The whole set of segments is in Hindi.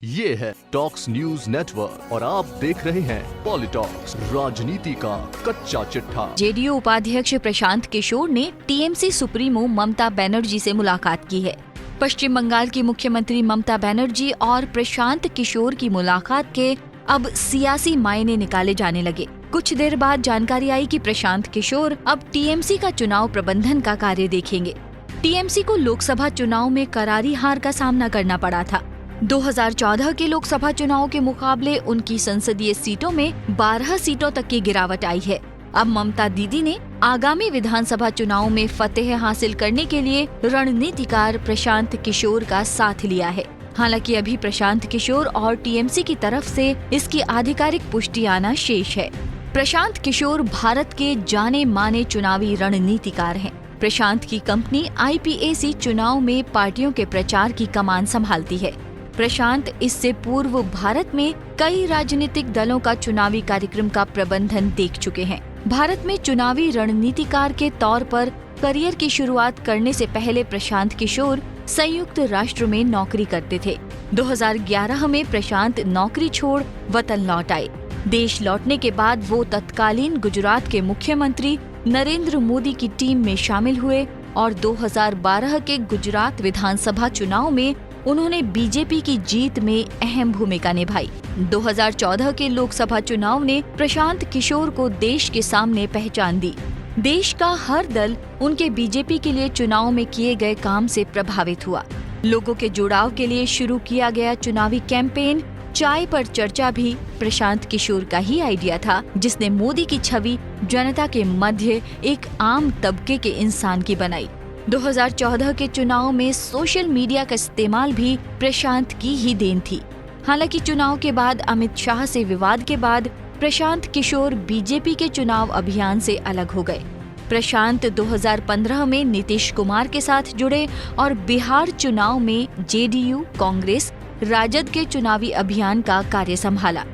ये है टॉक्स न्यूज नेटवर्क और आप देख रहे हैं पॉलिटॉक्स, राजनीति का कच्चा चिट्ठा। जेडीयू उपाध्यक्ष प्रशांत किशोर ने टीएमसी सुप्रीमो ममता बनर्जी से मुलाकात की है। पश्चिम बंगाल की मुख्यमंत्री ममता बनर्जी और प्रशांत किशोर की मुलाकात के अब सियासी मायने निकाले जाने लगे। कुछ देर बाद जानकारी आई कि प्रशांत किशोर अब टीएमसी का चुनाव प्रबंधन का कार्य देखेंगे। टीएमसी को लोकसभा चुनाव में करारी हार का सामना करना पड़ा था। 2014 के लोकसभा चुनाव के मुकाबले उनकी संसदीय सीटों में 12 सीटों तक की गिरावट आई है। अब ममता दीदी ने आगामी विधानसभा चुनाव में फतेह हासिल करने के लिए रणनीतिकार प्रशांत किशोर का साथ लिया है। हालांकि अभी प्रशांत किशोर और टीएमसी की तरफ से इसकी आधिकारिक पुष्टि आना शेष है। प्रशांत किशोर भारत के जाने माने चुनावी रणनीतिकार हैं। प्रशांत की कंपनी IPAC चुनाव में पार्टियों के प्रचार की कमान संभालती है। प्रशांत इससे पूर्व भारत में कई राजनीतिक दलों का चुनावी कार्यक्रम का प्रबंधन देख चुके हैं। भारत में चुनावी रणनीतिकार के तौर पर करियर की शुरुआत करने से पहले प्रशांत किशोर संयुक्त राष्ट्र में नौकरी करते थे। 2011 में प्रशांत नौकरी छोड़ वतन लौट आए। देश लौटने के बाद वो तत्कालीन गुजरात के मुख्यमंत्री नरेंद्र मोदी की टीम में शामिल हुए और 2012 के गुजरात विधानसभा चुनाव में उन्होंने बीजेपी की जीत में अहम भूमिका निभाई। 2014 के लोकसभा चुनाव ने प्रशांत किशोर को देश के सामने पहचान दी। देश का हर दल उनके बीजेपी के लिए चुनाव में किए गए काम से प्रभावित हुआ। लोगों के जुड़ाव के लिए शुरू किया गया चुनावी कैंपेन चाय पर चर्चा भी प्रशांत किशोर का ही आइडिया था, जिसने मोदी की छवि जनता के मध्य एक आम तबके के इंसान की बनाई। 2014 के चुनाव में सोशल मीडिया का इस्तेमाल भी प्रशांत की ही देन थी। हालांकि चुनाव के बाद अमित शाह से विवाद के बाद प्रशांत किशोर बीजेपी के चुनाव अभियान से अलग हो गए। प्रशांत 2015 में नीतीश कुमार के साथ जुड़े और बिहार चुनाव में जेडीयू, कांग्रेस, राजद के चुनावी अभियान का कार्य संभाला।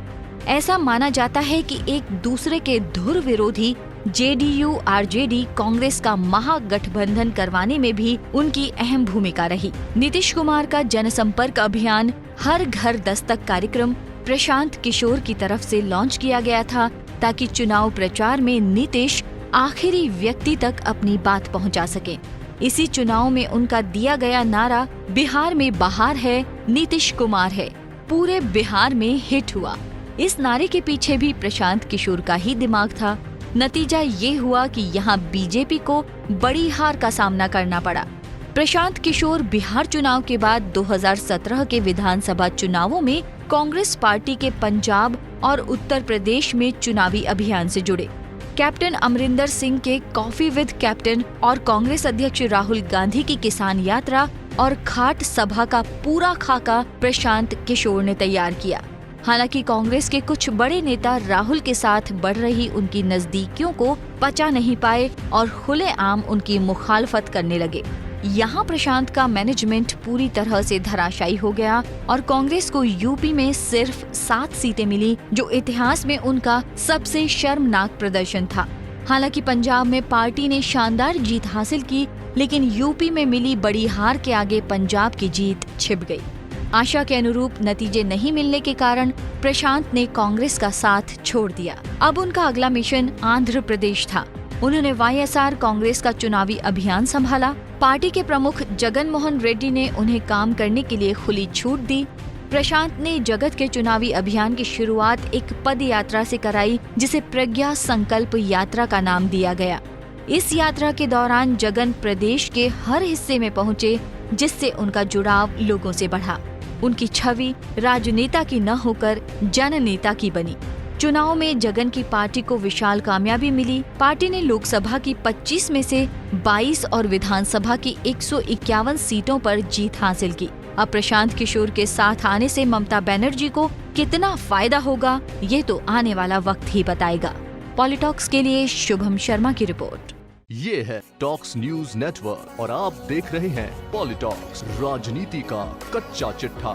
ऐसा माना जाता है कि एक दूसरे के धुर विरोधी जेडीयू, आरजेडी, कांग्रेस का महागठबंधन करवाने में भी उनकी अहम भूमिका रही। नीतीश कुमार का जनसंपर्क अभियान हर घर दस्तक कार्यक्रम प्रशांत किशोर की तरफ से लॉन्च किया गया था, ताकि चुनाव प्रचार में नीतीश आखिरी व्यक्ति तक अपनी बात पहुंचा सके। इसी चुनाव में उनका दिया गया नारा बिहार में बहार है, नीतीश कुमार है, पूरे बिहार में हिट हुआ। इस नारे के पीछे भी प्रशांत किशोर का ही दिमाग था। नतीजा ये हुआ कि यहाँ बीजेपी को बड़ी हार का सामना करना पड़ा। प्रशांत किशोर बिहार चुनाव के बाद 2017 के विधानसभा चुनावों में कांग्रेस पार्टी के पंजाब और उत्तर प्रदेश में चुनावी अभियान से जुड़े। कैप्टन अमरिंदर सिंह के कॉफी विद कैप्टन और कांग्रेस अध्यक्ष राहुल गांधी की किसान यात्रा और खाट सभा का पूरा खाका प्रशांत किशोर ने तैयार किया। हालांकि कांग्रेस के कुछ बड़े नेता राहुल के साथ बढ़ रही उनकी नजदीकियों को पचा नहीं पाए और खुलेआम उनकी मुखालफत करने लगे। यहाँ प्रशांत का मैनेजमेंट पूरी तरह से धराशायी हो गया और कांग्रेस को यूपी में सिर्फ 7 सीटें मिली, जो इतिहास में उनका सबसे शर्मनाक प्रदर्शन था। हालांकि पंजाब में पार्टी ने शानदार जीत हासिल की, लेकिन यूपी में मिली बड़ी हार के आगे पंजाब की जीत छिप गई। आशा के अनुरूप नतीजे नहीं मिलने के कारण प्रशांत ने कांग्रेस का साथ छोड़ दिया। अब उनका अगला मिशन आंध्र प्रदेश था। उन्होंने YSR कांग्रेस का चुनावी अभियान संभाला। पार्टी के प्रमुख जगन मोहन रेड्डी ने उन्हें काम करने के लिए खुली छूट दी। प्रशांत ने जगत के चुनावी अभियान की शुरुआत एक पद यात्रा से कराई, जिसे प्रज्ञा संकल्प यात्रा का नाम दिया गया। इस यात्रा के दौरान जगन प्रदेश के हर हिस्से में पहुँचे, जिससे उनका जुड़ाव लोगों से बढ़ा। उनकी छवि राजनेता की न होकर जननेता की बनी। चुनाव में जगन की पार्टी को विशाल कामयाबी मिली। पार्टी ने लोकसभा की 25 में से 22 और विधानसभा की 151 सीटों पर जीत हासिल की। अब प्रशांत किशोर के साथ आने से ममता बनर्जी को कितना फायदा होगा, ये तो आने वाला वक्त ही बताएगा। पॉलिटॉक्स के लिए शुभम शर्मा की रिपोर्ट। ये है टॉक्स न्यूज नेटवर्क और आप देख रहे हैं पॉलिटॉक्स, राजनीति का कच्चा चिट्ठा।